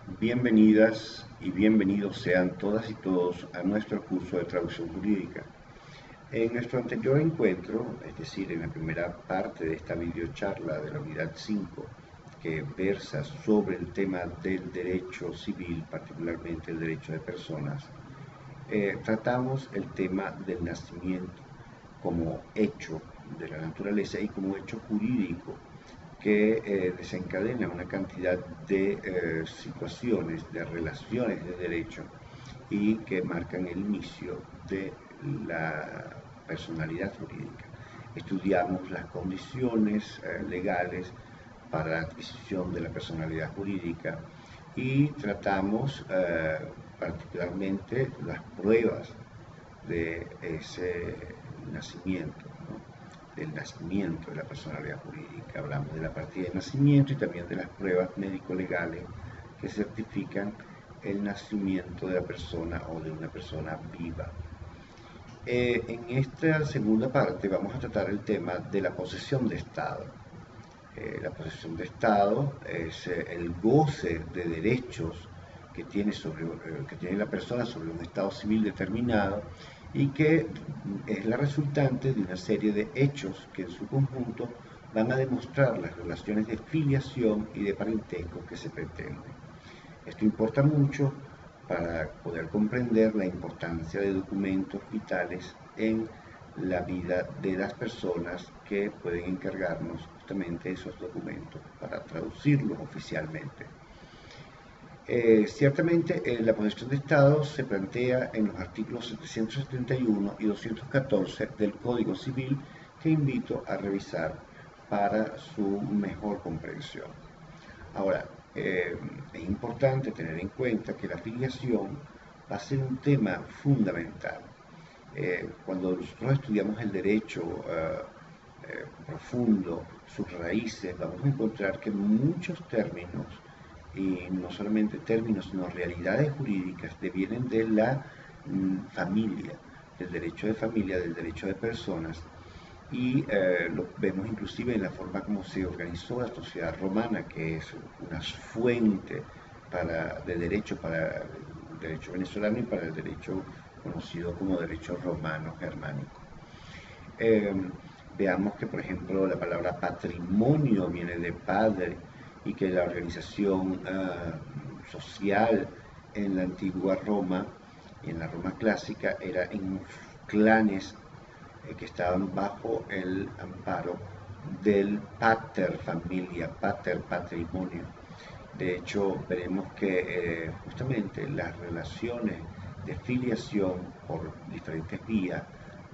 Bienvenidas y bienvenidos sean todas y todos a nuestro curso de traducción jurídica. En nuestro anterior encuentro, es decir, en la primera parte de esta videocharla de la unidad 5, que versa sobre el tema del derecho civil, particularmente el derecho de personas, tratamos el tema del nacimiento como hecho de la naturaleza y como hecho jurídico que desencadena una cantidad de situaciones, de relaciones de derecho y que marcan el inicio de la personalidad jurídica. Estudiamos las condiciones legales para la adquisición de la personalidad jurídica y tratamos particularmente las pruebas de ese nacimiento, ¿no? Del nacimiento de la personalidad jurídica. Hablamos de la partida de nacimiento y también de las pruebas médico-legales que certifican el nacimiento de la persona o de una persona viva. En esta segunda parte vamos a tratar el tema de la posesión de Estado. La posesión de Estado es el goce de derechos que tiene la persona sobre un estado civil determinado y que es la resultante de una serie de hechos que en su conjunto van a demostrar las relaciones de filiación y de parentesco que se pretenden. Esto importa mucho para poder comprender la importancia de documentos vitales en la vida de las personas que pueden encargarnos justamente esos documentos para traducirlos oficialmente. Ciertamente, la posesión de Estado se plantea en los artículos 771 y 214 del Código Civil, que invito a revisar para su mejor comprensión. Ahora, es importante tener en cuenta que la filiación va a ser un tema fundamental. Cuando nosotros estudiamos el derecho profundo, sus raíces, vamos a encontrar que muchos términos, y no solamente términos, sino realidades jurídicas, devienen de la familia, del derecho de familia, del derecho de personas, y lo vemos inclusive en la forma como se organizó la sociedad romana, que es una fuente de derecho para el derecho venezolano y para el derecho conocido como derecho romano germánico. Eh, Veamos que, por ejemplo, la palabra patrimonio viene de padre y que la organización social en la antigua Roma y en la Roma clásica era en clanes que estaban bajo el amparo del pater familia, pater patrimonio. De hecho, veremos que justamente las relaciones de filiación por diferentes vías,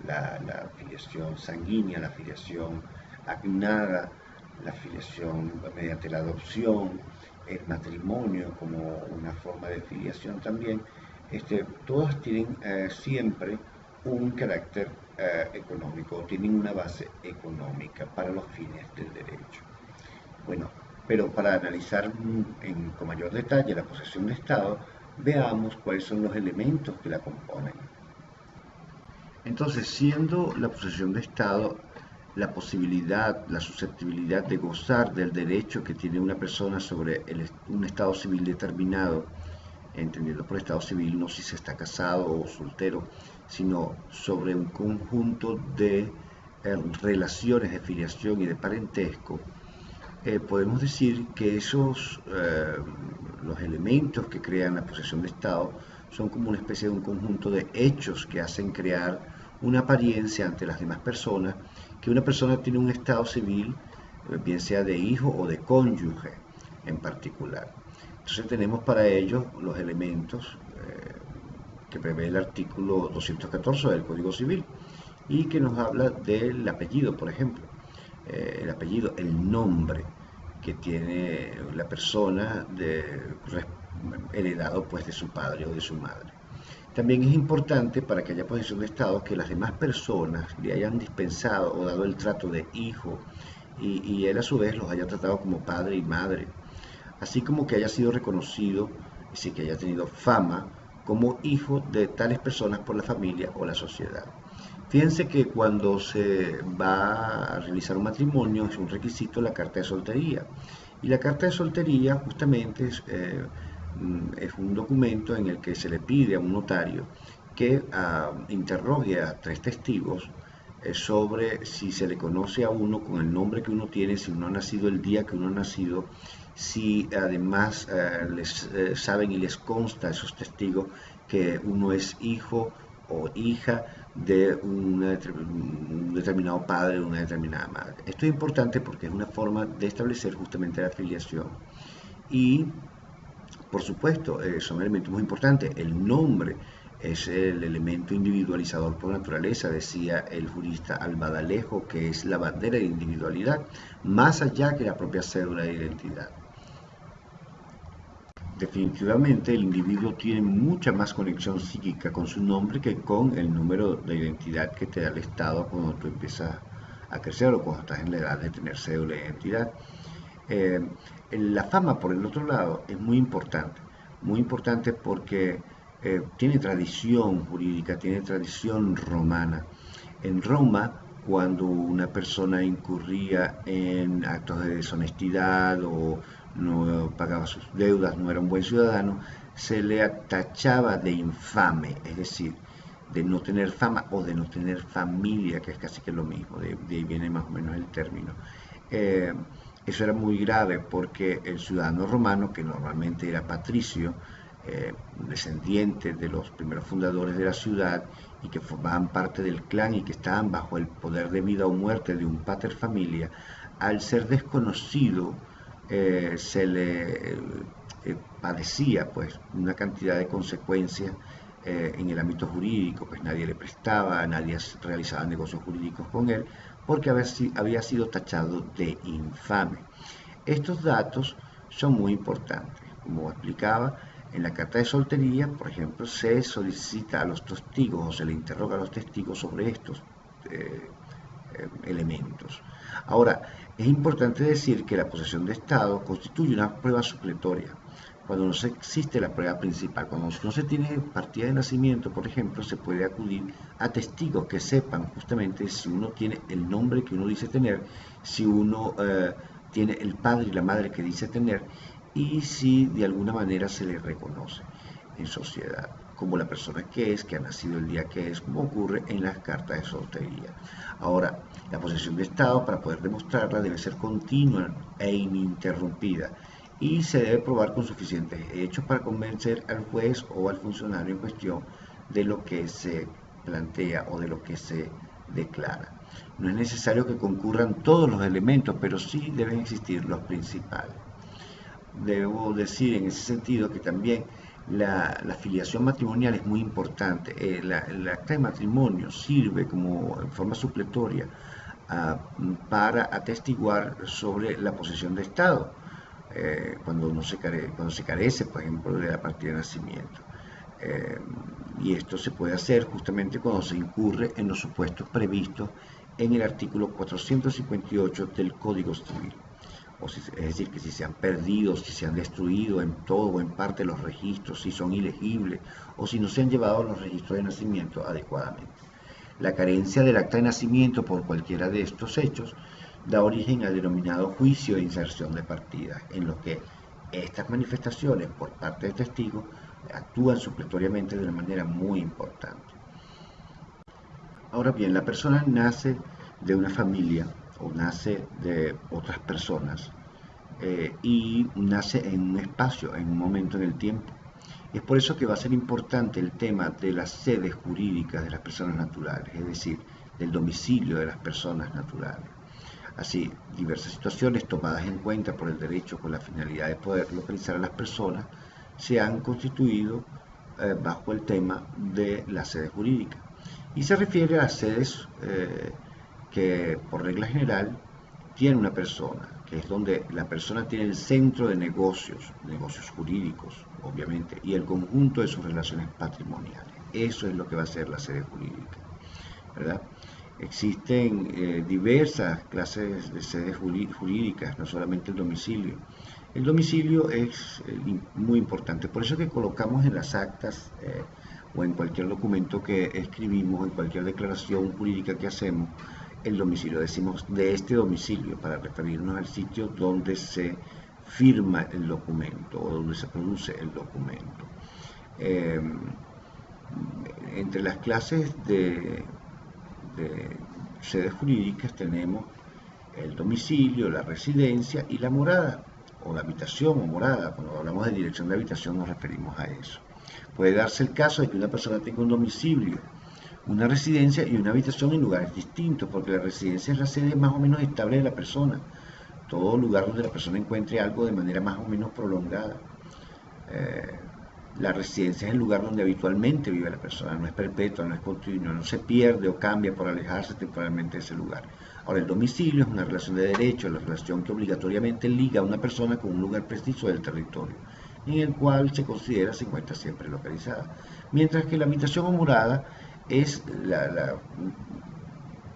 la filiación sanguínea, la filiación agnada, la filiación mediante la adopción, el matrimonio como una forma de filiación también, todas tienen siempre un carácter económico, tienen una base económica para los fines del derecho. Bueno, pero para analizar con mayor detalle la posesión de Estado, veamos cuáles son los elementos que la componen. Entonces, siendo la posesión de Estado la posibilidad, la susceptibilidad de gozar del derecho que tiene una persona sobre un estado civil determinado, entendiendo por estado civil no si se está casado o soltero, sino sobre un conjunto de relaciones de filiación y de parentesco, podemos decir que los elementos que crean la posesión de Estado son como una especie de un conjunto de hechos que hacen crear una apariencia ante las demás personas que una persona tiene un estado civil, bien sea de hijo o de cónyuge en particular. Entonces tenemos para ello los elementos que prevé el artículo 214 del Código Civil y que nos habla del apellido, por ejemplo. El apellido, el nombre que tiene la persona heredado pues de su padre o de su madre. También es importante para que haya posesión de Estado que las demás personas le hayan dispensado o dado el trato de hijo y él a su vez los haya tratado como padre y madre, así como que haya sido reconocido, es decir, que haya tenido fama como hijo de tales personas por la familia o la sociedad. Fíjense que cuando se va a realizar un matrimonio es un requisito la carta de soltería. Y la carta de soltería justamente Es un documento en el que se le pide a un notario que interrogue a 3 testigos sobre si se le conoce a uno con el nombre que uno tiene, si uno ha nacido el día que uno ha nacido, si además saben y les consta a esos testigos que uno es hijo o hija de un determinado padre o una determinada madre. Esto es importante porque es una forma de establecer justamente la filiación. Y por supuesto, son elementos muy importantes. El nombre es el elemento individualizador por naturaleza, decía el jurista Albadalejo, que es la bandera de individualidad, más allá que la propia cédula de identidad. Definitivamente el individuo tiene mucha más conexión psíquica con su nombre que con el número de identidad que te da el Estado cuando tú empiezas a crecer o cuando estás en la edad de tener cédula de identidad. Eh, la fama, por el otro lado, es muy importante porque tiene tradición jurídica, tiene tradición romana. En Roma, cuando una persona incurría en actos de deshonestidad o no pagaba sus deudas, no era un buen ciudadano, se le tachaba de infame, es decir, de no tener fama o de no tener familia, que es casi que lo mismo, de ahí viene más o menos el término. Eh, Eso era muy grave porque el ciudadano romano, que normalmente era patricio, descendiente de los primeros fundadores de la ciudad y que formaban parte del clan y que estaban bajo el poder de vida o muerte de un pater familia, al ser desconocido se le padecía pues una cantidad de consecuencias en el ámbito jurídico, pues nadie le prestaba, nadie realizaba negocios jurídicos con él, porque había sido tachado de infame. Estos datos son muy importantes. Como explicaba, en la carta de soltería, por ejemplo, se solicita a los testigos o se le interroga a los testigos sobre estos elementos. Ahora, es importante decir que la posesión de Estado constituye una prueba supletoria. Cuando no existe la prueba principal, cuando no se tiene partida de nacimiento, por ejemplo, se puede acudir a testigos que sepan justamente si uno tiene el nombre que uno dice tener, si uno tiene el padre y la madre que dice tener y si de alguna manera se le reconoce en sociedad como la persona que ha nacido el día que es, como ocurre en las cartas de soltería. Ahora, la posesión de Estado, para poder demostrarla, debe ser continua e ininterrumpida y se debe probar con suficientes hechos para convencer al juez o al funcionario en cuestión de lo que se plantea o de lo que se declara. No es necesario que concurran todos los elementos, pero sí deben existir los principales. Debo decir en ese sentido que también la filiación matrimonial es muy importante. El acta de matrimonio sirve como en forma supletoria para atestiguar sobre la posesión de Estado, cuando se carece, por ejemplo, de la partida de nacimiento. Y esto se puede hacer justamente cuando se incurre en los supuestos previstos en el artículo 458 del Código Civil. Es decir, que si se han perdido, si se han destruido en todo o en parte los registros, si son ilegibles o si no se han llevado los registros de nacimiento adecuadamente. La carencia del acta de nacimiento por cualquiera de estos hechos da origen al denominado juicio de inserción de partida, en lo que estas manifestaciones por parte de testigos actúan supletoriamente de una manera muy importante. Ahora bien, la persona nace de una familia o nace de otras personas y nace en un espacio, en un momento en el tiempo. Es por eso que va a ser importante el tema de las sedes jurídicas de las personas naturales, es decir, del domicilio de las personas naturales. Así, diversas situaciones tomadas en cuenta por el derecho con la finalidad de poder localizar a las personas se han constituido bajo el tema de la sede jurídica. Y se refiere a las sedes que, por regla general, tiene una persona, que es donde la persona tiene el centro de negocios jurídicos, obviamente, y el conjunto de sus relaciones patrimoniales. Eso es lo que va a ser la sede jurídica, ¿verdad? Existen diversas clases de sedes jurídicas, no solamente el domicilio. El domicilio es muy importante, por eso que colocamos en las actas o en cualquier documento que escribimos, en cualquier declaración jurídica que hacemos, el domicilio. Decimos de este domicilio para referirnos al sitio donde se firma el documento o donde se produce el documento. Eh, Entre las clases de sedes jurídicas tenemos el domicilio, la residencia y la morada, o la habitación o morada. Cuando hablamos de dirección de habitación nos referimos a eso. Puede darse el caso de que una persona tenga un domicilio, una residencia y una habitación en lugares distintos, porque la residencia es la sede más o menos estable de la persona, todo lugar donde la persona encuentre algo de manera más o menos prolongada. Eh, la residencia es el lugar donde habitualmente vive la persona, no es perpetua, no es continua, no se pierde o cambia por alejarse temporalmente de ese lugar. Ahora, el domicilio es una relación de derecho, la relación que obligatoriamente liga a una persona con un lugar preciso del territorio, en el cual se considera se encuentra siempre localizada. Mientras que la habitación o morada es la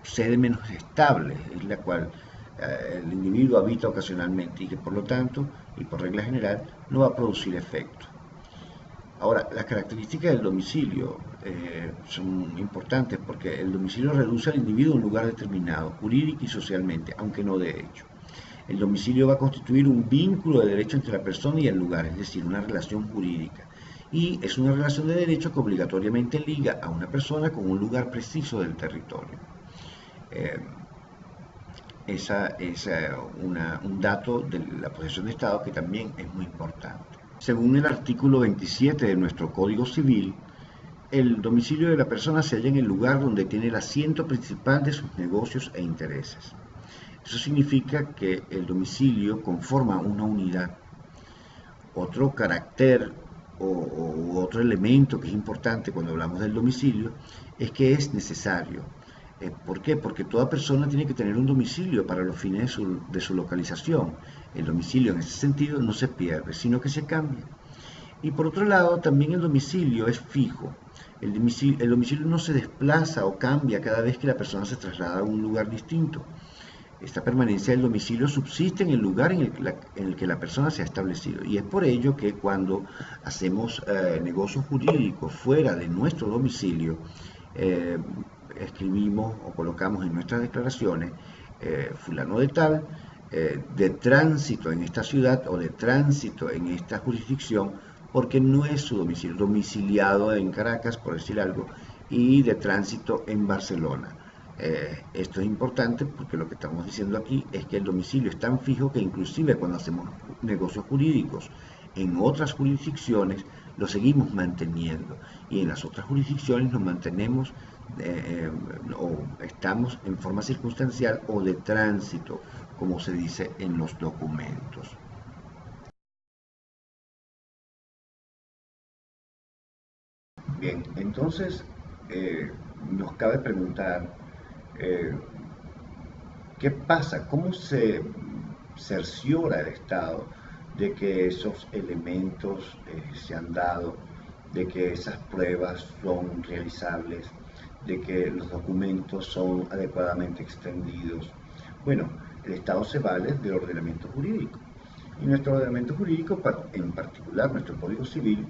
sede menos estable, es la cual el individuo habita ocasionalmente y que por lo tanto, y por regla general, no va a producir efecto. Ahora, las características del domicilio son importantes porque el domicilio reduce al individuo a un lugar determinado, jurídico y socialmente, aunque no de hecho. El domicilio va a constituir un vínculo de derecho entre la persona y el lugar, es decir, una relación jurídica. Y es una relación de derecho que obligatoriamente liga a una persona con un lugar preciso del territorio. Eh, Esa es un dato de la posesión de Estado que también es muy importante. Según el artículo 27 de nuestro Código Civil, el domicilio de la persona se halla en el lugar donde tiene el asiento principal de sus negocios e intereses. Eso significa que el domicilio conforma una unidad. Otro carácter o otro elemento que es importante cuando hablamos del domicilio es que es necesario. ¿Por qué? Porque toda persona tiene que tener un domicilio para los fines de su localización. El domicilio en ese sentido no se pierde, sino que se cambia. Y por otro lado, también el domicilio es fijo. El domicilio no se desplaza o cambia cada vez que la persona se traslada a un lugar distinto. Esta permanencia del domicilio subsiste en el lugar en el que la persona se ha establecido. Y es por ello que cuando hacemos negocios jurídicos fuera de nuestro domicilio, eh, escribimos o colocamos en nuestras declaraciones fulano de tal, de tránsito en esta ciudad o de tránsito en esta jurisdicción, porque no es su domicilio, domiciliado en Caracas, por decir algo, y de tránsito en Barcelona. Esto es importante porque lo que estamos diciendo aquí es que el domicilio es tan fijo que inclusive cuando hacemos negocios jurídicos en otras jurisdicciones lo seguimos manteniendo y en las otras jurisdicciones nos mantenemos o estamos en forma circunstancial o de tránsito, como se dice en los documentos. Bien, entonces nos cabe preguntar eh, ¿qué pasa? ¿Cómo se cerciora el Estado de que esos elementos se han dado, de que esas pruebas son realizables, de que los documentos son adecuadamente extendidos? Bueno, el Estado se vale del ordenamiento jurídico. Y nuestro ordenamiento jurídico, en particular nuestro Código Civil,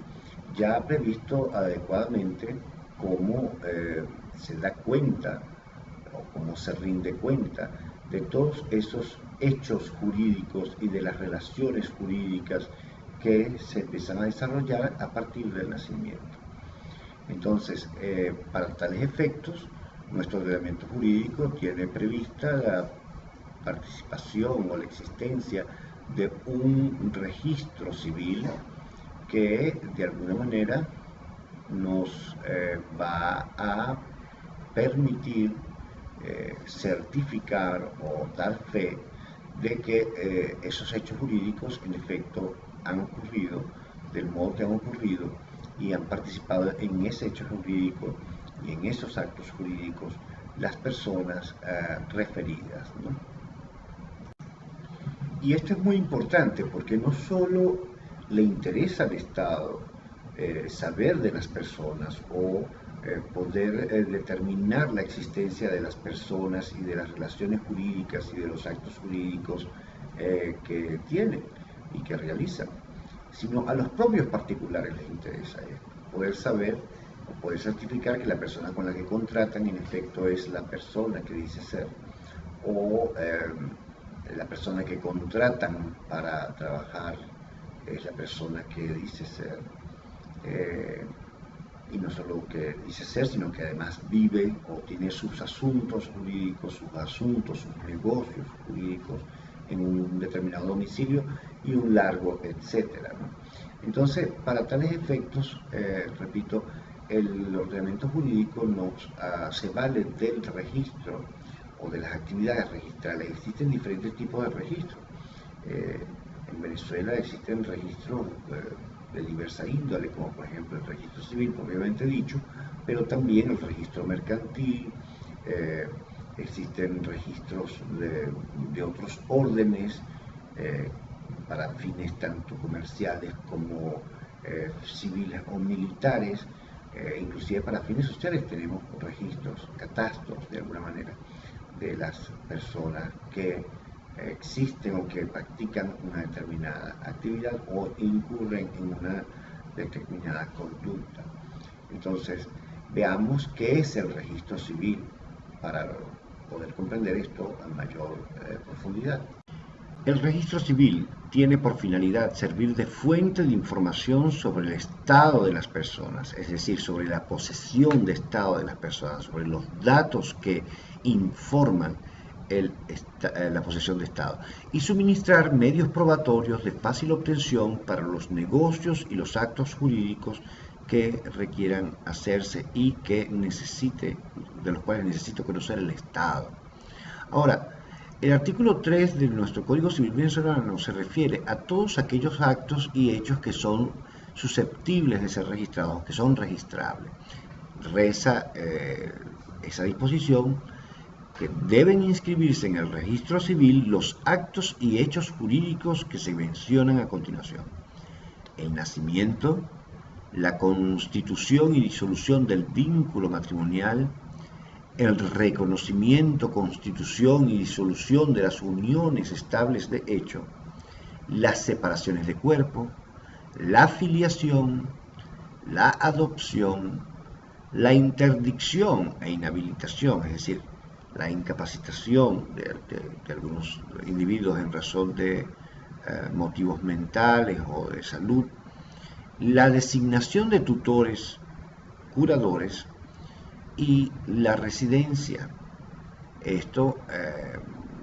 ya ha previsto adecuadamente cómo se da cuenta o cómo se rinde cuenta de todos esos hechos jurídicos y de las relaciones jurídicas que se empiezan a desarrollar a partir del nacimiento. Entonces, para tales efectos, nuestro ordenamiento jurídico tiene prevista la participación o la existencia de un registro civil que de alguna manera nos va a permitir certificar o dar fe de que esos hechos jurídicos en efecto han ocurrido del modo que han ocurrido y han participado en ese hecho jurídico y en esos actos jurídicos las personas referidas, ¿no? Y esto es muy importante porque no solo le interesa al Estado saber de las personas o poder determinar la existencia de las personas y de las relaciones jurídicas y de los actos jurídicos que tienen y que realizan, sino a los propios particulares les interesa poder saber o poder certificar que la persona con la que contratan en efecto es la persona que dice ser o La persona que contratan para trabajar es la persona que dice ser, y no solo que dice ser, sino que además vive o tiene sus asuntos jurídicos, sus negocios jurídicos en un determinado domicilio y un largo etcétera, ¿no? Entonces, para tales efectos, repito, el ordenamiento jurídico se vale del registro o de las actividades registrales. Existen diferentes tipos de registros. En Venezuela existen registros de diversa índole, como por ejemplo el registro civil, propiamente dicho, pero también el registro mercantil, existen registros de otros órdenes para fines tanto comerciales como civiles o militares, inclusive para fines sociales tenemos registros, catastros de alguna manera, de las personas que existen o que practican una determinada actividad o incurren en una determinada conducta. Entonces, veamos qué es el registro civil para poder comprender esto a mayor profundidad. El registro civil tiene por finalidad servir de fuente de información sobre el estado de las personas, es decir, sobre la posesión de estado de las personas, sobre los datos que informan la posesión de estado, y suministrar medios probatorios de fácil obtención para los negocios y los actos jurídicos que requieran hacerse y de los cuales necesito conocer el estado. Ahora, el artículo 3 de nuestro Código Civil venezolano se refiere a todos aquellos actos y hechos que son susceptibles de ser registrados, que son registrables. Reza esa disposición que deben inscribirse en el registro civil los actos y hechos jurídicos que se mencionan a continuación: el nacimiento, la constitución y disolución del vínculo matrimonial, el reconocimiento, constitución y disolución de las uniones estables de hecho, las separaciones de cuerpo, la filiación, la adopción, la interdicción e inhabilitación, es decir, la incapacitación de algunos individuos en razón de motivos mentales o de salud, la designación de tutores, curadores y la residencia. Esto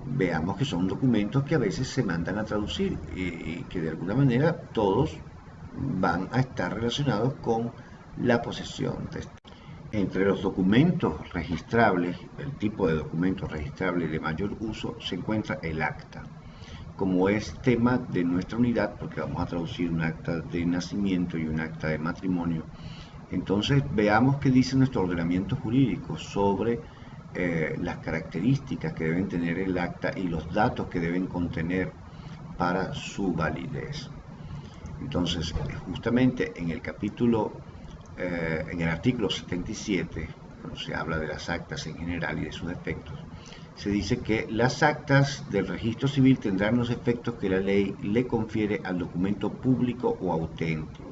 veamos que son documentos que a veces se mandan a traducir y que de alguna manera todos van a estar relacionados con la posesión de esto. Entre los documentos registrables, el tipo de documentos registrables de mayor uso, se encuentra el acta. Como es tema de nuestra unidad, porque vamos a traducir un acta de nacimiento y un acta de matrimonio, entonces veamos qué dice nuestro ordenamiento jurídico sobre las características que deben tener el acta y los datos que deben contener para su validez. Entonces, justamente en el en el artículo 77, cuando se habla de las actas en general y de sus efectos, se dice que las actas del registro civil tendrán los efectos que la ley le confiere al documento público o auténtico.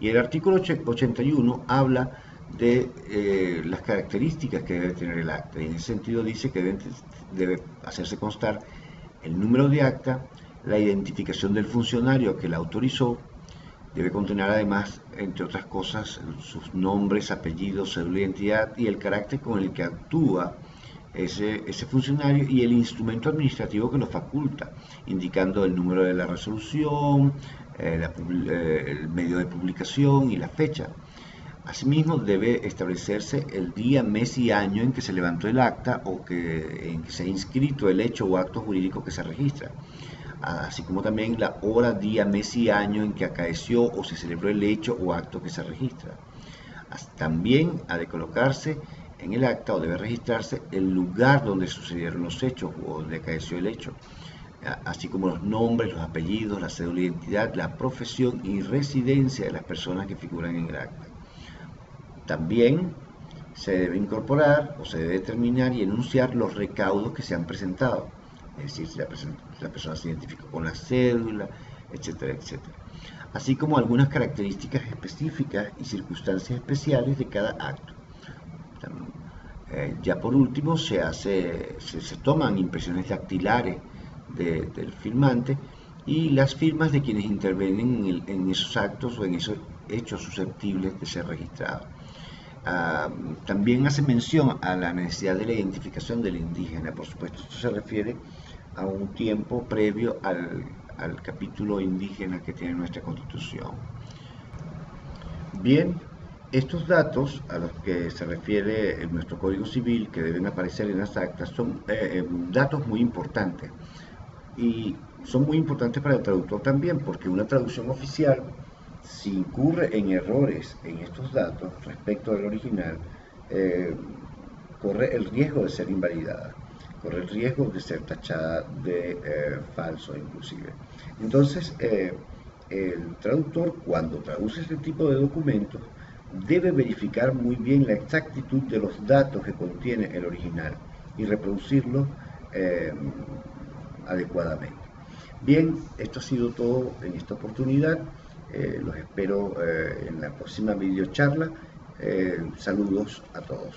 Y el artículo 81 habla de las características que debe tener el acta. Y en ese sentido dice que debe hacerse constar el número de acta, la identificación del funcionario que la autorizó, debe contener además, entre otras cosas, sus nombres, apellidos, cédula de identidad y el carácter con el que actúa ese funcionario y el instrumento administrativo que lo faculta, indicando el número de la resolución, el medio de publicación y la fecha. Asimismo, debe establecerse el día, mes y año en que se levantó el acta o en que se ha inscrito el hecho o acto jurídico que se registra, así como también la hora, día, mes y año en que acaeció o se celebró el hecho o acto que se registra. También ha de colocarse en el acta o debe registrarse el lugar donde sucedieron los hechos o donde acaeció el hecho, así como los nombres, los apellidos, la cédula de identidad, la profesión y residencia de las personas que figuran en el acta. También se debe incorporar o se debe determinar y enunciar los recaudos que se han presentado, es decir, si la persona se identificó con la cédula, etcétera, etcétera. Así como algunas características específicas y circunstancias especiales de cada acto. Ya por último se toman impresiones dactilares del firmante y las firmas de quienes intervienen en esos actos o en esos hechos susceptibles de ser registrados. También hace mención a la necesidad de la identificación del indígena. Por supuesto, esto se refiere a un tiempo previo al capítulo indígena que tiene nuestra Constitución. Bien, estos datos a los que se refiere en nuestro Código Civil, que deben aparecer en las actas, son datos muy importantes. Y son muy importantes para el traductor también, porque una traducción oficial, si incurre en errores en estos datos respecto al original, corre el riesgo de ser invalidada, corre el riesgo de ser tachada de falso inclusive. Entonces, el traductor, cuando traduce este tipo de documentos, debe verificar muy bien la exactitud de los datos que contiene el original y reproducirlo adecuadamente. Bien, esto ha sido todo en esta oportunidad. Los espero en la próxima videocharla. Saludos a todos.